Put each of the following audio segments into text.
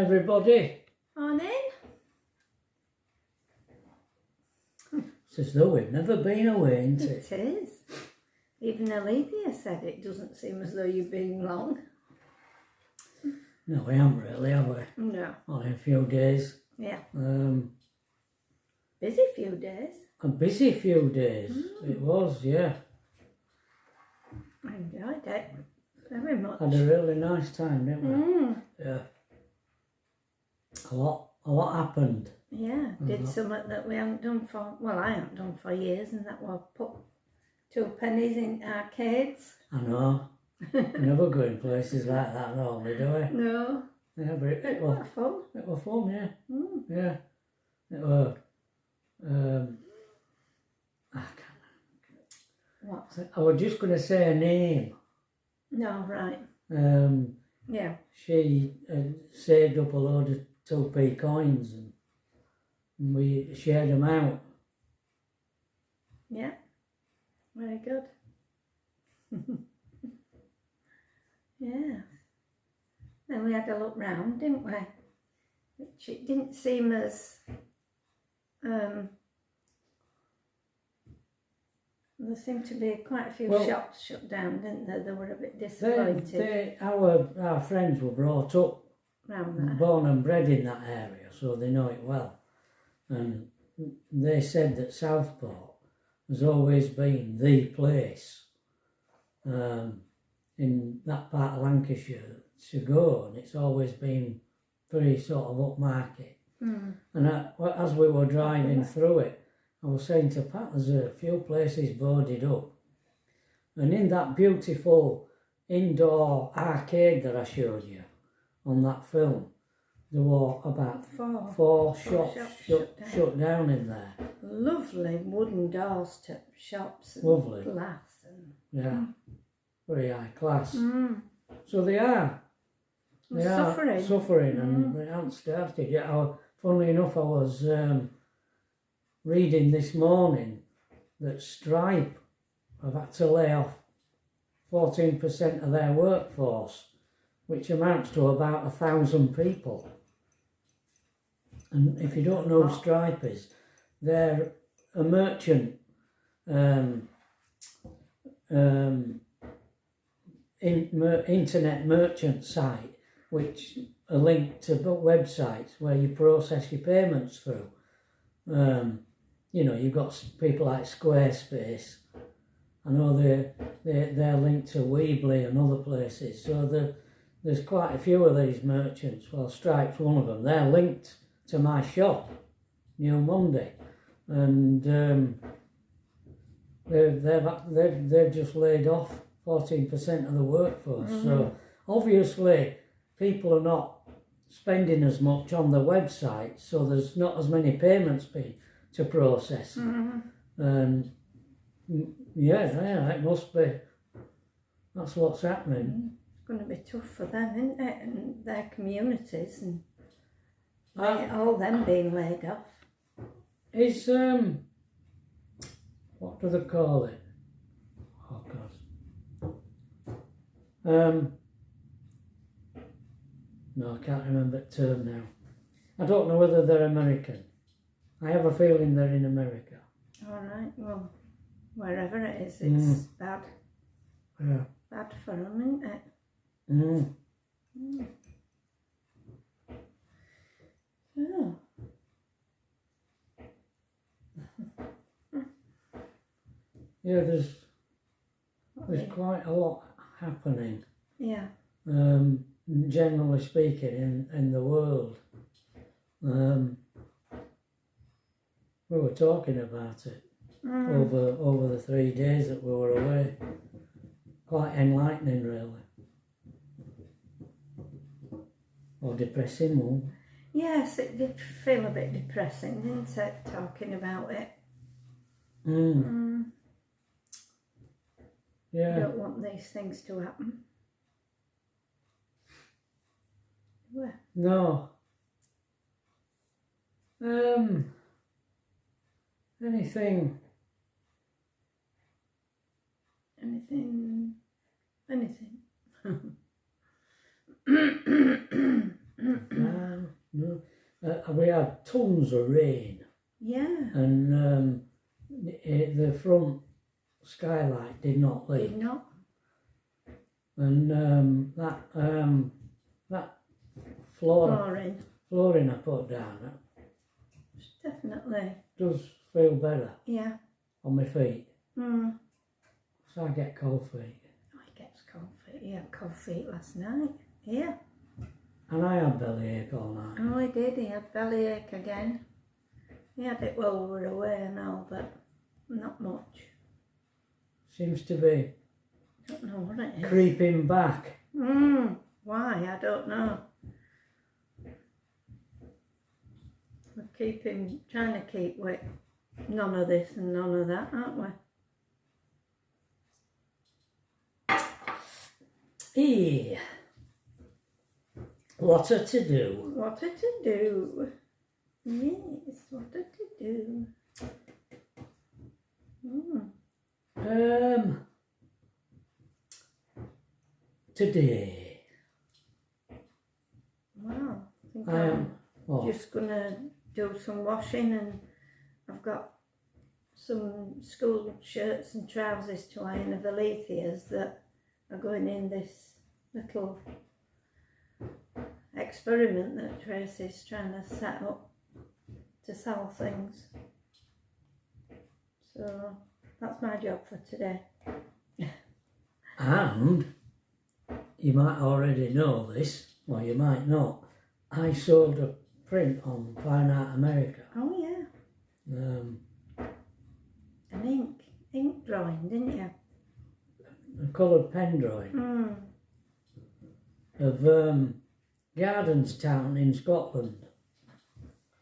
everybody. Morning. It's as though we've never been away, isn't it? It is. Even Olivia said it doesn't seem as though you've been long. No, we haven't really, have we? No. Only a few days. Yeah. Busy few days. A busy few days. It was, yeah. I enjoyed it very much. Had a really nice time, didn't we? Yeah. A lot happened. Yeah, did something that we haven't done for, well, I haven't done for years, and that was put 2 pennies in arcades. I know. We never go in places like that normally, do we? No. Yeah, but it was fun. It was fun, yeah. Yeah. It was, I can't. What? I was just going to say a name. No, right. Yeah. She saved up a load of 2p coins and we shared them out. Yeah. Very good. Yeah. Then we had a look round, didn't we? Which it didn't seem as there seemed to be quite a few shops shut down, didn't there? They were a bit disappointed. Our friends were brought up, born and bred in that area, so they know it well. And they said that Southport has always been the place in that part of Lancashire to go, and it's always been very sort of upmarket. And as we were driving through it, I was saying to Pat, there's a few places boarded up. And in that beautiful indoor arcade that I showed you on that film, there were about four shops shut down in there. Lovely wooden doors to shops and glass. Yeah, very high class. So they are suffering and they haven't started yet. Funnily enough, I was reading this morning that Stripe have had to lay off 14% of their workforce, which amounts to about 1,000 people. And if you don't know who Stripe is, they're a merchant internet merchant site which are linked to websites where you process your payments through. You know, you've got people like Squarespace. I know they're linked to Weebly and other places. So there's quite a few of these merchants. Well, Stripe's one of them. They're linked to my shop, New Monday, and they've just laid off 14% of the workforce. So obviously people are not spending as much on the website, so there's not as many payments to process. Yeah, it must be. That's what's happening. It's going to be tough for them, isn't it, and their communities, and all them being laid off. Is what do they call it? Oh God. No, I can't remember the term now. I don't know whether they're American. I have a feeling they're in America. All right, well, wherever it is, it's bad. Yeah. Bad for them, isn't it? Oh. Yeah, there's quite a lot happening. Yeah. Generally speaking, in the world. We were talking about it over the 3 days that we were away. Quite enlightening, really. Or depressing, one. Yes, it did feel a bit depressing, didn't it, talking about it? Yeah. I don't want these things to happen. Where? No. Anything. No. We had tons of rain. Yeah. And the front skylight did not leak. Did not. And that flooring I put down Definitely. does feel better. Yeah. On my feet. Mm. So I get cold feet. Oh, he gets cold feet. He had cold feet last night. Yeah. And I had bellyache all night. Oh, he did. He had bellyache again. He had it while we were away and all, but not much. Seems to be Don't know what it is. creeping back. Why? I don't know. We're trying to keep with none of this and none of that, aren't we? Yeah. What a to do. What a to do. Yes, what a to do. Today. Wow. I think I am just gonna do some washing, and I've got some school shirts and trousers to iron of Alethia's that are going in this little experiment that Tracy's trying to set up to sell things. So that's my job for today. And you might already know this, or you might not. I sold a print on Fine Art America. Oh yeah. An ink drawing, didn't you? A coloured pen drawing of Gardenstown in Scotland.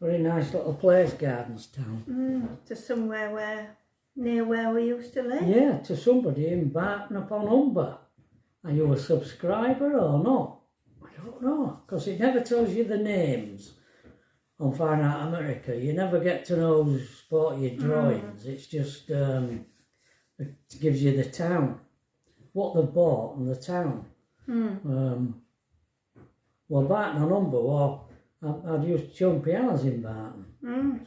Very nice little place, Gardenstown. To somewhere near where we used to live. Yeah, to somebody in Barton upon Humber. Are you a subscriber or not? I don't know, because it never tells you the names on Fine Art America. You never get to know who's bought your drawings. It's just, it gives you the town, what they've bought and the town. Well, Barton on Humber, well, I'd used to tune pianos in Barton.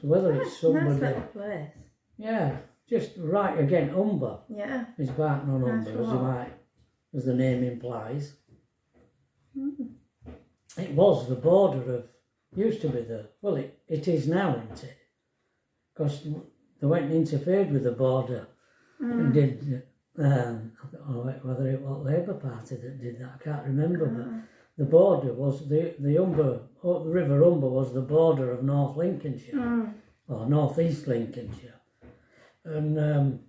So whether it's somebody... Nice little place. Yeah, just right again, Humber. Yeah. It's Barton on Humber, as the name implies. It was the border of, used to be it is now, isn't it? Because they went and interfered with the border and did, I don't know whether it was Labour Party that did that, I can't remember, but the border was, the River Humber was the border of North Lincolnshire, or North East Lincolnshire, and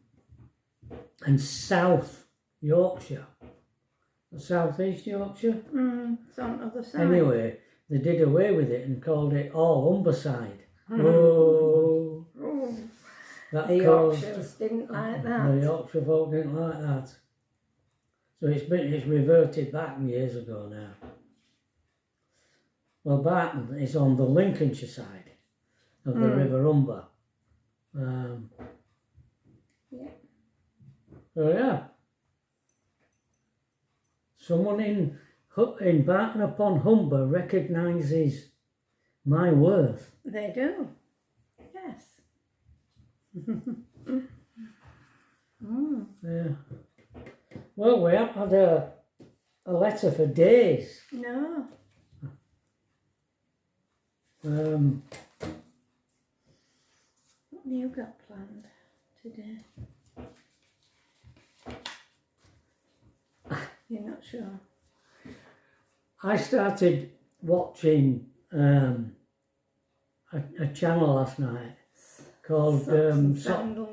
South Yorkshire. South East Yorkshire. It's on the other side. Anyway, they did away with it and called it all Humberside. Oh. The Yorkshires didn't like that. The Yorkshire folk didn't like that. So it's reverted back years ago now. Well, Barton is on the Lincolnshire side of the River Humber. So yeah. Someone in Barton upon Humber recognises my worth. They do. Yes. Yeah. Well, we haven't had a letter for days. No. What have you got planned today? You're not sure? I started watching a channel last night called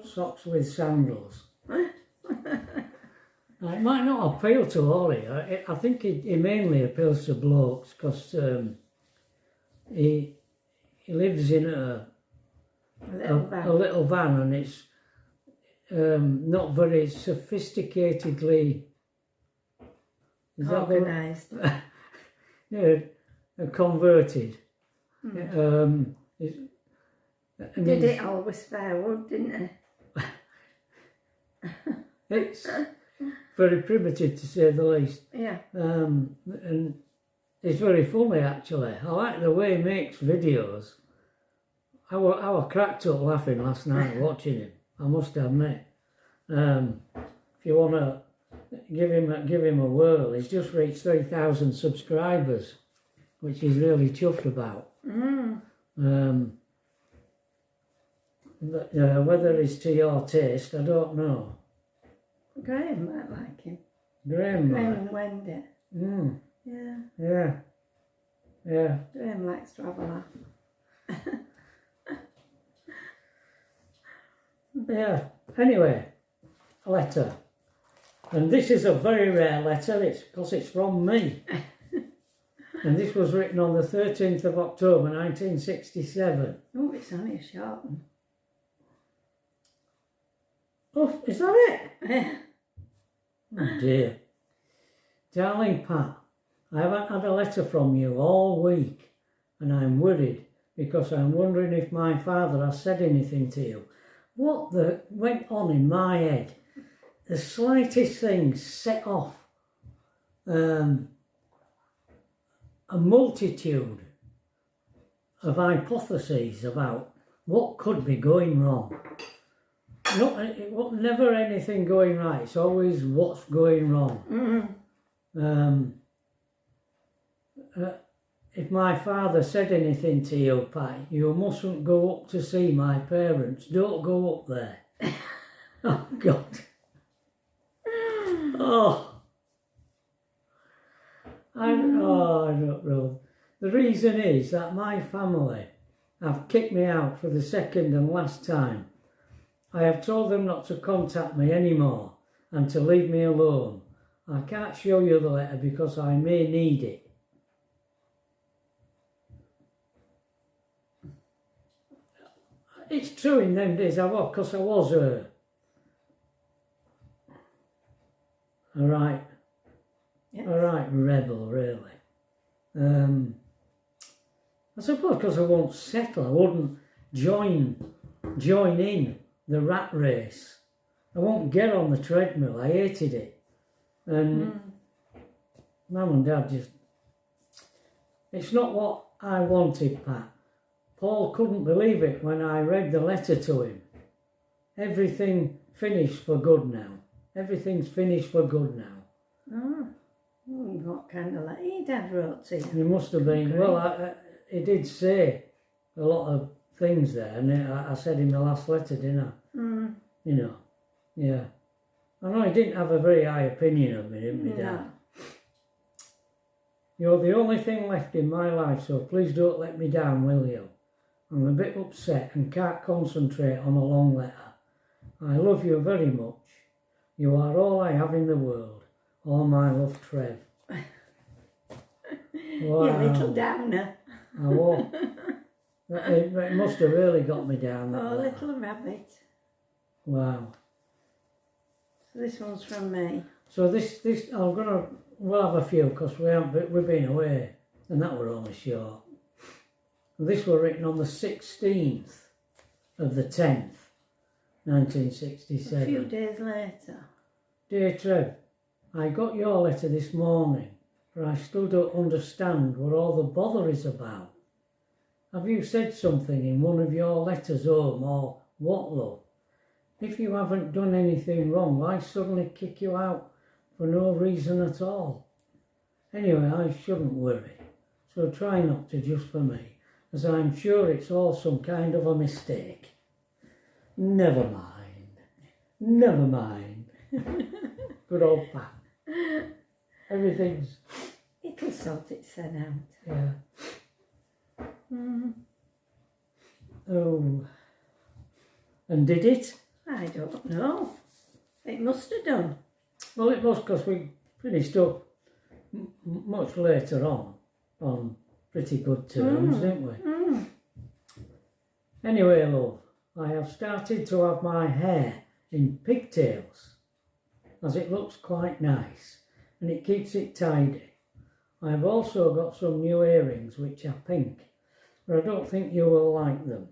Socks with Sandals. It might not appeal to all of you. I think it mainly appeals to blokes because he lives in a little van and it's not very sophisticatedly organised. Yeah, converted. Did it always spare wood, didn't it? It's very primitive to say the least. Yeah. And It's very funny actually. I like the way he makes videos. I were cracked up laughing last night watching him, I must admit. If you want to give him a whirl, he's just reached 3,000 subscribers, which he's really chuffed about. But, whether it's to your taste, I don't know. Graham might like him. Graham and Wendy. Yeah. Yeah. Yeah. Graham likes to have a laugh. Yeah. Anyway, a letter. And this is a very rare letter, because it's from me. And this was written on the 13th of October 1967. Oh, it's only a short one. Oh, is that it? Oh dear. Darling Pat, I haven't had a letter from you all week, and I'm worried because I'm wondering if my father has said anything to you. What went on in my head? The slightest thing set off a multitude of hypotheses about what could be going wrong. Never anything going right. It's always what's going wrong. If my father said anything to you, Pat, you mustn't go up to see my parents. Don't go up there. Oh, God. I don't know. The reason is that my family have kicked me out for the second and last time. I have told them not to contact me anymore and to leave me alone. I can't show you the letter because I may need it. It's true in them days, because I was a right rebel, really. I suppose because I won't settle, I wouldn't join in the rat race. I won't get on the treadmill. I hated it. And Mum and Dad it's not what I wanted, Pat. Paul couldn't believe it when I read the letter to him. Everything finished for good now. Everything's finished for good now. What kind of letter your dad wrote to you? He must have been, well, he did say a lot of things there, and I said in the last letter, didn't I? You know, yeah. I know he didn't have a very high opinion of me, didn't he, Dad? You're the only thing left in my life, so please don't let me down, will you? I'm a bit upset and can't concentrate on a long letter. I love you very much. You are all I have in the world. All my love, Trev. Wow. You little downer. I won't. It must have really got me down. That letter. Little rabbit. Wow. So this one's from me. So we'll have a few because we've been away, and that were only short. This were written on the 16th of the 10th, 1967. A few days later. Dear Trev, I got your letter this morning, but I still don't understand what all the bother is about. Have you said something in one of your letters home, or what, love? If you haven't done anything wrong, why suddenly kick you out for no reason at all? Anyway, I shouldn't worry, so try not to just for me, as I'm sure it's all some kind of a mistake. Never mind. Never mind. Good old Pat. Everything's... It'll sort itself out. Yeah. Oh. And did it? I don't know. It must have done. Well, it must, because we finished up much later on pretty good terms, didn't we? Anyway, love, I have started to have my hair in pigtails, as it looks quite nice, and it keeps it tidy. I have also got some new earrings, which are pink, but I don't think you will like them.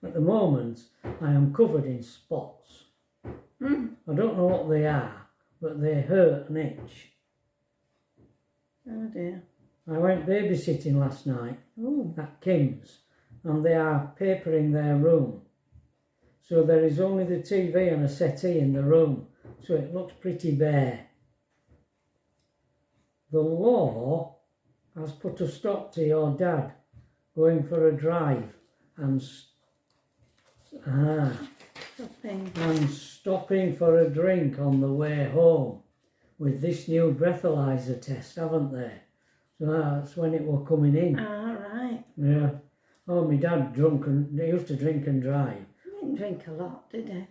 At the moment, I am covered in spots. I don't know what they are, but they hurt and itch. Oh dear. I went babysitting last night at Kim's, and they are papering their room. So there is only the TV and a settee in the room, so it looks pretty bare. The law has put a stop to your dad going for a drive and stopping for a drink on the way home with this new breathalyzer test, haven't they? So that's when it were coming in. Ah, right. Yeah. Oh, my dad he used to drink and drive. He didn't drink a lot, did he?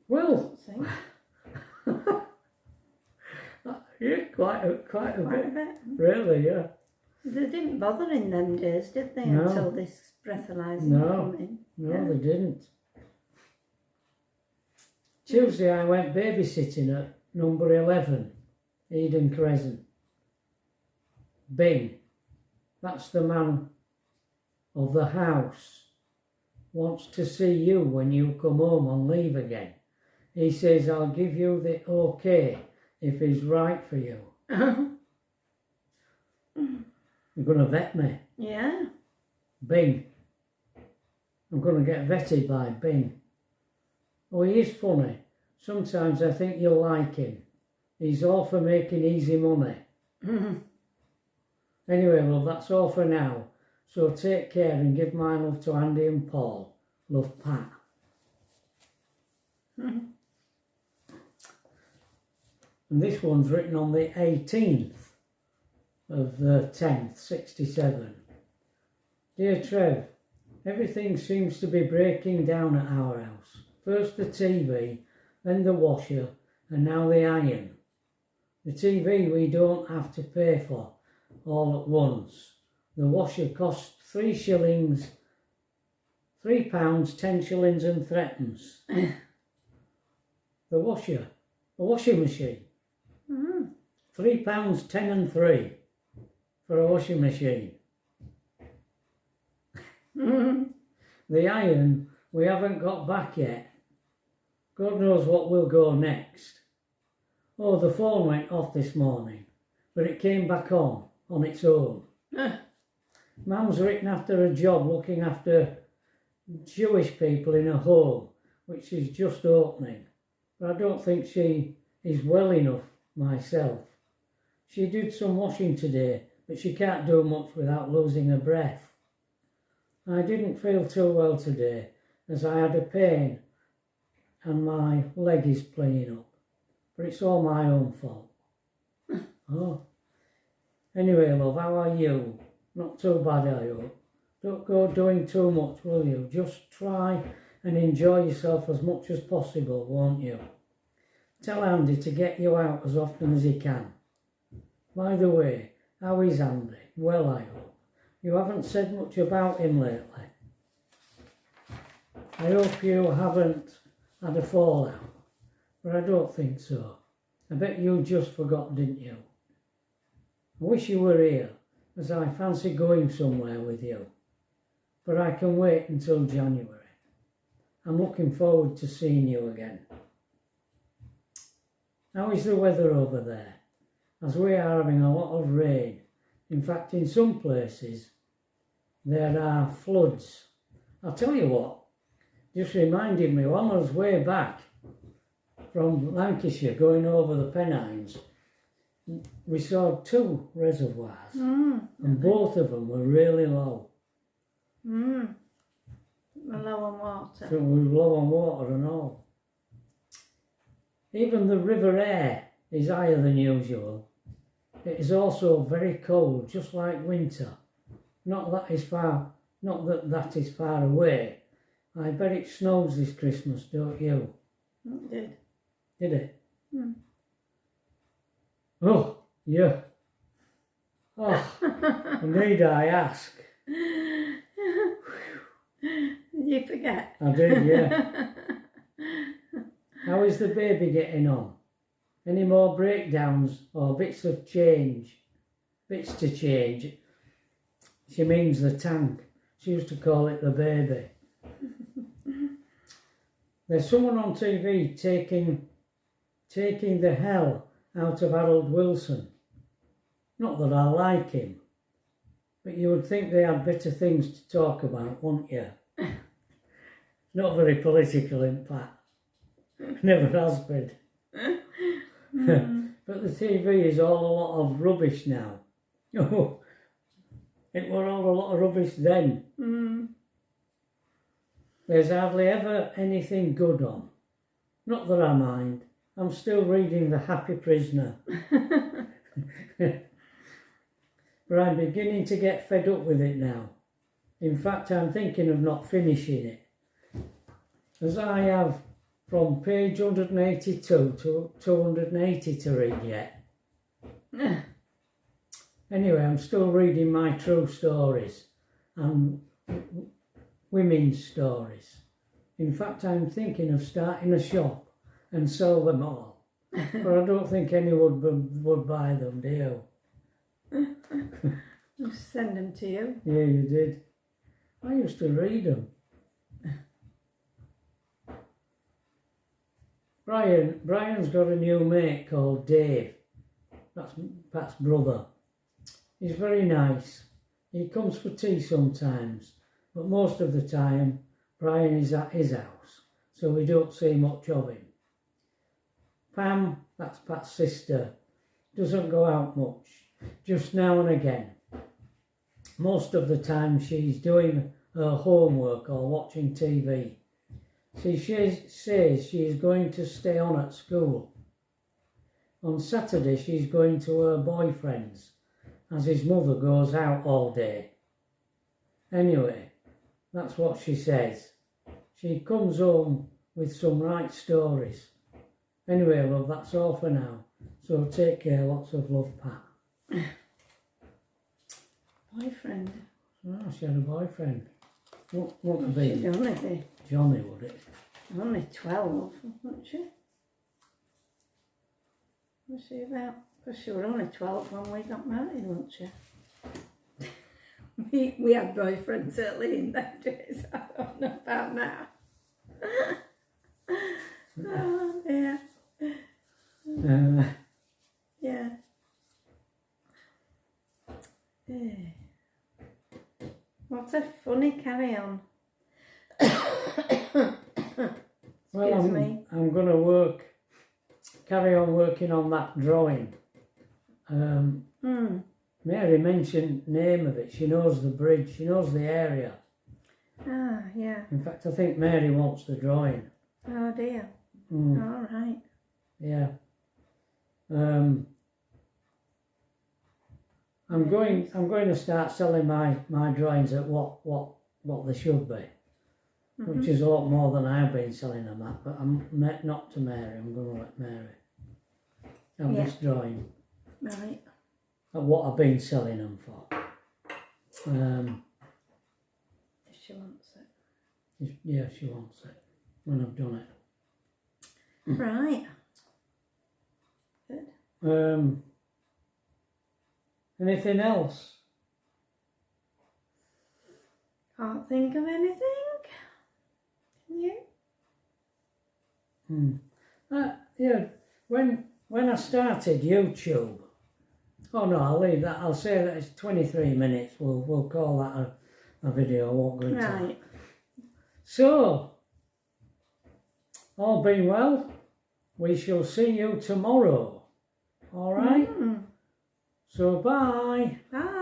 Well, yeah, quite a bit. Really, yeah. They didn't bother in them days, did they, No. until this breathalyzer came in? No, they didn't. Tuesday I went babysitting at number 11, Eden Crescent. Bing, that's the man of the house, wants to see you when you come home on leave again. He says, I'll give you the okay if he's right for you. You're going to vet me. Yeah. Bing. I'm going to get vetted by Bing. Oh, he is funny. Sometimes I think you'll like him. He's all for making easy money. Anyway, love, that's all for now. So take care and give my love to Andy and Paul. Love, Pat. And this one's written on the 18th of the 10th, 67. Dear Trev, everything seems to be breaking down at our house. First the TV, then the washer, and now the iron. The TV we don't have to pay for all at once. The washer costs £3, £3, 10 shillings and threepence. The washing machine. £3, 10 and 3 for a washing machine. The iron we haven't got back yet. God knows what will go next. Oh, the phone went off this morning, but it came back on its own. Mum's written after a job looking after Jewish people in a home, which is just opening. But I don't think she is well enough myself. She did some washing today, but she can't do much without losing her breath. I didn't feel too well today, as I had a pain and my leg is playing up. But it's all my own fault. Oh. Anyway, love, how are you? Not too bad, I hope. Don't go doing too much, will you? Just try and enjoy yourself as much as possible, won't you? Tell Andy to get you out as often as he can. By the way, how is Andy? Well, I hope. You haven't said much about him lately. I hope you haven't had a fallout, but I don't think so. I bet you just forgot, didn't you? I wish you were here, as I fancy going somewhere with you, but I can wait until January. I'm looking forward to seeing you again. How is the weather over there? As we are having a lot of rain. In fact, in some places, there are floods. I'll tell you what, just reminded me, when I was way back from Lancashire going over the Pennines, we saw 2 reservoirs, and both of them were really low. We're low on water. So we were low on water and all. Even the River Aire is higher than usual. It is also very cold, just like winter. Not that that is far away. I bet it snows this Christmas, don't you? It did. Did it? Oh, yeah. Oh, need I ask? Did you forget? I did, yeah. How is the baby getting on? Any more breakdowns or bits to change? She means the tank. She used to call it the baby. There's someone on TV taking the hell out of Harold Wilson. Not that I like him, but you would think they had better things to talk about, wouldn't you? Not very political in Pat. Never has been. But the TV is all a lot of rubbish now. Oh, it were all a lot of rubbish then. There's hardly ever anything good on. Not that I mind. I'm still reading The Happy Prisoner. But I'm beginning to get fed up with it now. In fact, I'm thinking of not finishing it, as I have from page 182 to 280 to read yet. Anyway, I'm still reading my true stories and women's stories. In fact, I'm thinking of starting a shop and sell them all. But I don't think anyone would buy them, do you? I'll send them to you. Yeah, you did. I used to read them. Brian's got a new mate called Dave. That's Pat's brother. He's very nice. He comes for tea sometimes, but most of the time Brian is at his house, so we don't see much of him. Pam, that's Pat's sister, doesn't go out much, just now and again. Most of the time she's doing her homework or watching TV. She says she is going to stay on at school. On Saturday she's going to her boyfriend's, as his mother goes out all day. Anyway, that's what she says. She comes home with some right stories. Anyway, love, that's all for now. So take care, lots of love, Pat. Boyfriend? Oh, she had a boyfriend. What would be? Johnny, would it? Only 12, wasn't she? Was she about? Because she was only 12 when we got married, wasn't she? we had boyfriends early in those days. I don't know about now. Oh, yeah. Yeah. What a funny carry-on. Well, Excuse me. I'm going to carry on working on that drawing. Mary mentioned the name of it. She knows the bridge. She knows the area. Ah, yeah. In fact, I think Mary wants the drawing. Oh dear. All right. Yeah. I'm going to start selling my drawings at what they should be, which is a lot more than I've been selling them at. But I'm not to Mary. I'm going to let Mary have this drawing. Right. At what I've been selling them for. If she wants it. Yeah, she wants it when I've done it. Right. Good. Anything else? Can't think of anything. Can you? Yeah. When I started YouTube. Oh no, I'll leave that. I'll say that it's 23 minutes. We'll call that a video. I won't go into that. So, all being well, we shall see you tomorrow. All right? So bye. Bye.